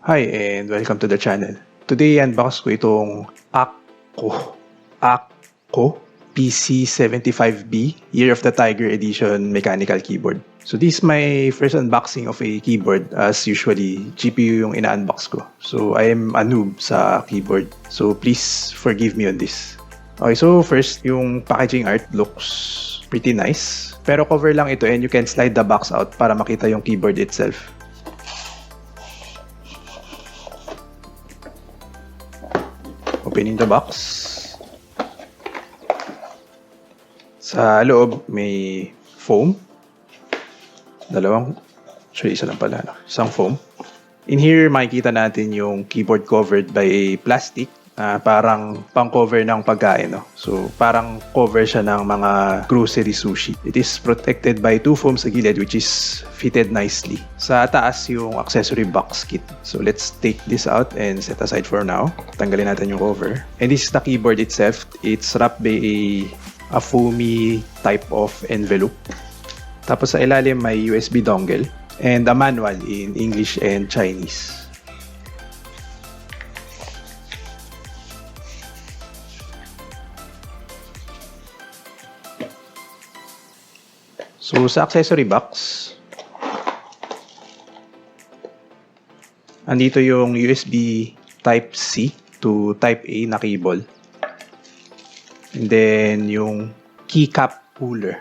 Hi and welcome to the channel. Today unbox ko itong ACCO PC75B Year of the Tiger Edition mechanical keyboard. So this is my first unboxing of a keyboard, as usually GPU yung ina-unbox ko. So I am a noob sa keyboard. So please forgive me on this. Okay, so first yung packaging art looks pretty nice. Pero cover lang ito and you can slide the box out para makita yung keyboard itself. Opening the box. Sa loob may foam. Actually isa lang pala, no? Isang foam. In here makikita natin yung keyboard covered by a plastic. Parang pang-cover ng pagkain, no? So parang cover siya ng mga grocery sushi. It is protected by two foams sa gilid which is fitted nicely. Sa taas yung accessory box kit. So let's take this out and set aside for now. Tanggalin natin yung cover. And this is the keyboard itself. It's wrapped by a foamy type of envelope. Tapos sa ilalim may USB dongle and a manual in English and Chinese. So sa accessory box, andito yung USB Type-C to Type-A na cable. And then yung keycap puller.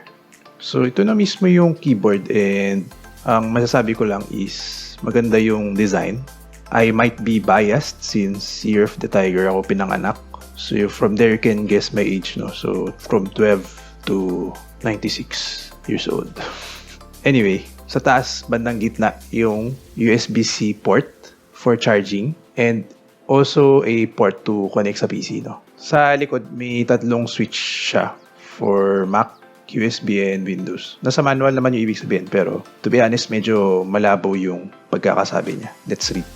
So ito na mismo yung keyboard and ang masasabi ko lang is maganda yung design. I might be biased since Year of the Tiger ako pinanganak. So from there you can guess my age, no? So from 12 to 96 years old. Anyway, sa taas bandang gitna yung USB-C port for charging and also a port to connect sa PC, no? Sa likod may tatlong switch siya for Mac, USB, and Windows. Nasa manual naman yung ibig sabihin pero to be honest medyo malabo yung pagkakasabi niya. Let's read.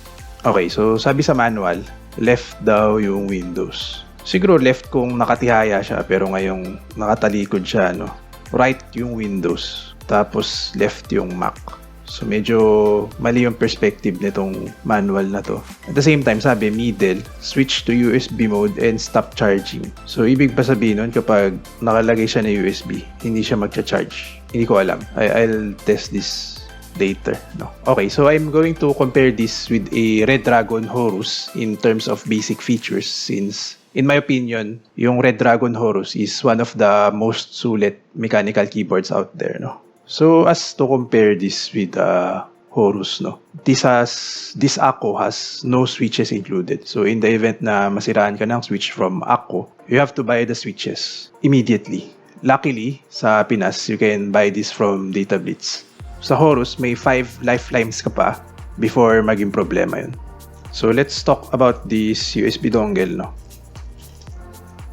Okay, so sabi sa manual, left daw yung Windows. Siguro left kung nakatihaya siya pero ngayong nakatalikod siya, no? Right yung Windows, tapos left yung Mac. So medyo mali yung perspective nitong manual na to. At the same time, sabi middle, switch to USB mode and stop charging. So ibig pa sabihin nun kapag nakalagay siya na USB, hindi siya magcha-charge. Hindi ko alam. I'll test this later, no? Okay, so I'm going to compare this with a Redragon Horus in terms of basic features since in my opinion, yung Redragon Horus is one of the most sulit mechanical keyboards out there, no? So, as to compare this with Horus, no? This ACCO has no switches included. So, in the event na masiraan ka ng switch from ACCO, you have to buy the switches immediately. Luckily, sa Pinas, you can buy this from DataBlitz. Sa Horus, may 5 lifelines ka pa before maging problema yun. So, let's talk about this USB dongle, no?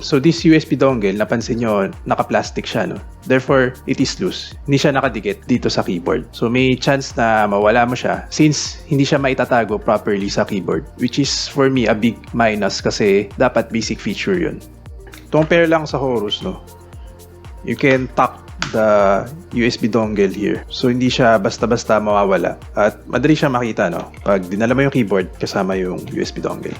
So this USB dongle, napansin nyo, naka-plastic siya, no? Therefore, it is loose. Hindi siya nakadikit dito sa keyboard. So may chance na mawala mo siya since hindi siya maitatago properly sa keyboard. Which is for me a big minus kasi dapat basic feature yun. Compare lang sa Horus, no? You can tuck the USB dongle here. So hindi siya basta-basta mawawala. At madali siya makita, no? Pag dinala mo yung keyboard kasama yung USB dongle.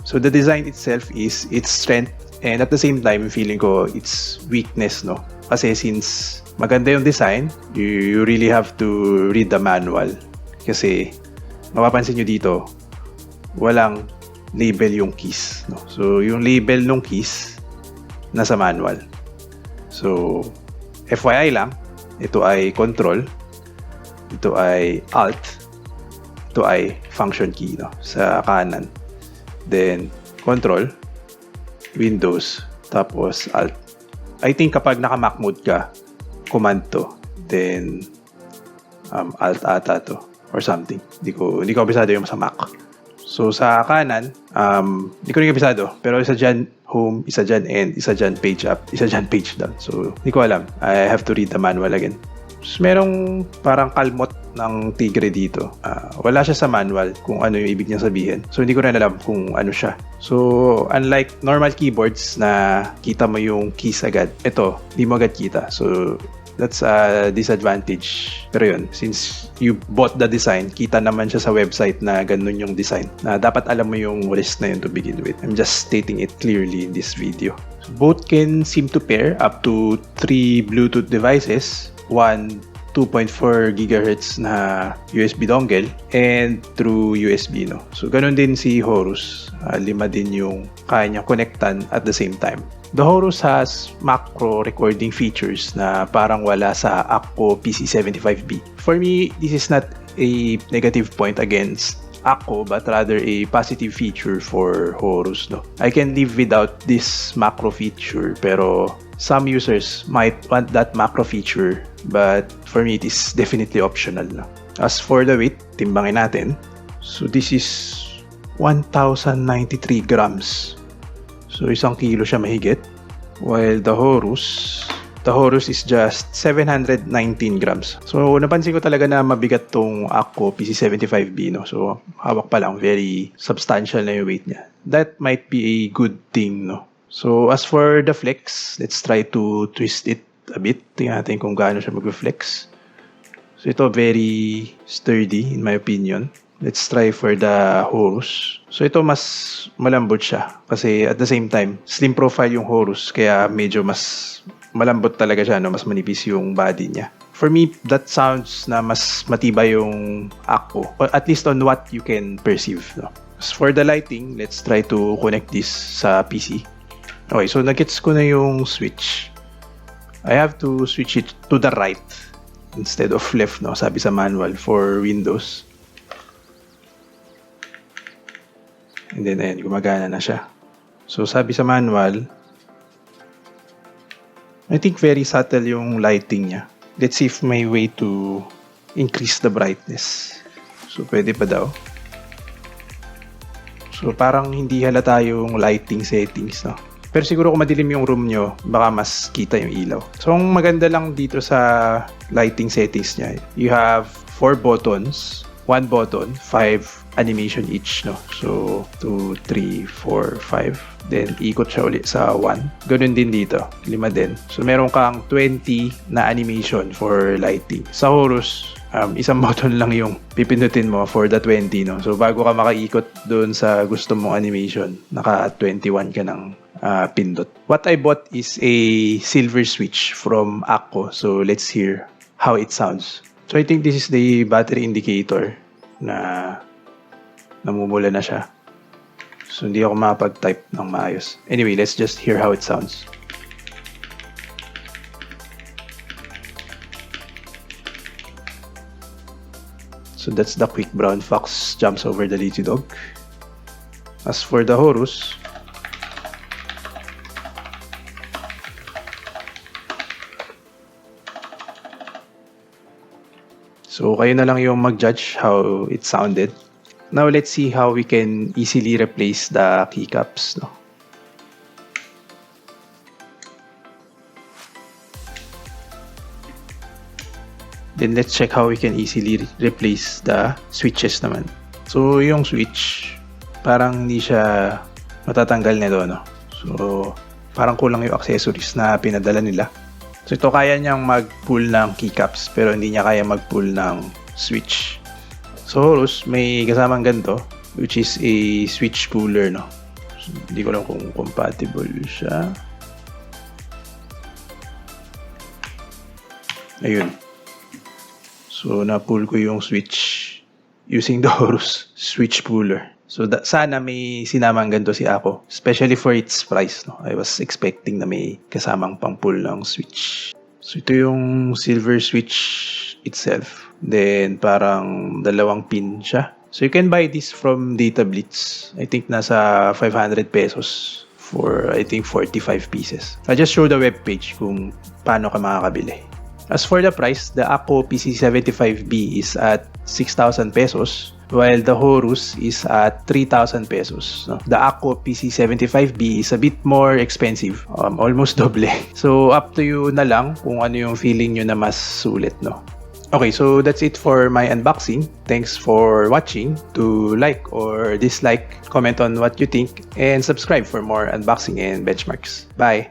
So the design itself is its strength and at the same time, feeling ko it's weakness, no? Kasi since maganda yung design, you really have to read the manual. Kasi mapapansin nyo dito, walang label yung keys, no? So yung label ng keys nasa manual. So FYI lang, ito ay control, ito ay alt, ito ay function key, no? Sa kanan. Then control, Windows, tapos Alt. I think kapag naka-Mac mode ka, command to. Then, Alt ata to. Or something. Hindi ko kabisado yung sa Mac. So, sa kanan, hindi ko rin kabisado. Pero isa dyan home, isa dyan end, isa dyan page up, isa dyan page down. So, hindi ko alam. I have to read the manual again. So, merong parang kalmot ng tigre dito. Wala siya sa manual kung ano yung ibig niya sabihin. So, hindi ko rin alam kung ano siya. So, unlike normal keyboards na kita mo yung keys agad, ito, hindi mo agad kita. So, That's a disadvantage. Pero yun, since you bought the design, kita naman siya sa website na ganun yung design. Na dapat alam mo yung risk na yun to begin with. I'm just stating it clearly in this video. So both can seem to pair up to 3 Bluetooth devices, one 2.4 GHz na USB dongle and through USB, no. So ganun din si Horus, 5 din yung kaya niya connectan at the same time. The Horus has macro recording features na parang wala sa Akko PC75B. For me, this is not a negative point against Akko but rather a positive feature for Horus, no. I can live without this macro feature pero some users might want that macro feature but for me it is definitely optional, no. As for the weight, timbangin natin. So this is 1,093 grams. So 1 kilo siya mahigit. While the Horus is just 719 grams. So napansin ko talaga na mabigat tong Akko PC75B, no. So hawak pa lang, very substantial na yung weight niya. That might be a good thing, no. So as for the flex, let's try to twist it a bit. Tingnan natin kung gaano siya mag-flex. So ito very sturdy in my opinion. Let's try for the Horus. So ito mas malambot siya kasi at the same time slim profile yung Horus kaya medyo mas malambot talaga siya, no? Mas manipis yung body niya. For me, that sounds na mas matibay yung Akko, or at least on what you can perceive, no? As for the lighting, let's try to connect this sa PC. Okay, so nagets ko na yung switch. I have to switch it to the right instead of left, no? Sabi sa manual for Windows. And then, ayan, gumagana na siya. So, sabi sa manual, I think very subtle yung lighting niya. Let's see if may way to increase the brightness. So, pwede pa daw. So, parang hindi halata yung lighting settings, no? Pero siguro kung madilim yung room nyo, baka mas kita yung ilaw. So, ang maganda lang dito sa lighting settings niya, you have 4 buttons, 1 button, 5 animation each, no? So, 2, 3, 4, 5. Then, ikot siya ulit sa 1. Ganun din dito. 5 din. So, meron kang 20 na animation for lighting. Sa Horus, isang button lang yung pipindutin mo for the 20, no? So, bago ka makaikot doon sa gusto mong animation, naka 21 ka ng pindot. What I bought is a silver switch from Akko. So, let's hear how it sounds. So, I think this is the battery indicator na namumula na siya. So, hindi ako makapag-type ng maayos. Anyway, let's just hear how it sounds. So, that's the quick brown fox jumps over the lazy dog. As for the Horus, so, kayo na lang yung mag-judge how it sounded. Now, let's see how we can easily replace the keycaps, no? Then, let's check how we can easily replace the switches naman. So, yung switch, parang hindi siya matatanggal nito, no? So, parang kulang yung accessories na pinadala nila. So, ito kaya niyang mag-pull ng keycaps pero hindi niya kaya mag-pull ng switch. So, Horus, may kasamang ganito which is a switch puller, no? So, hindi ko alam kung compatible siya. Ayun. So, na-pull ko yung switch using the Horus switch puller. So, sana may sinamang ganito si Akko, especially for its price, no? I was expecting na may kasamang pang-pull ng switch. So, ito yung silver switch itself. Then, parang 2 pin siya. So, you can buy this from Data Blitz. I think nasa 500 pesos for, I think, 45 pieces. I'll just show the webpage kung paano ka makakabili. As for the price, the Akko PC75B is at 6,000 pesos. While the Horus is at 3,000 pesos. No? The Akko PC75B is a bit more expensive, almost double. So, up to you na lang kung ano yung feeling nyo na mas sulit, no? Okay, so that's it for my unboxing. Thanks for watching. To like or dislike, comment on what you think, and subscribe for more unboxing and benchmarks. Bye!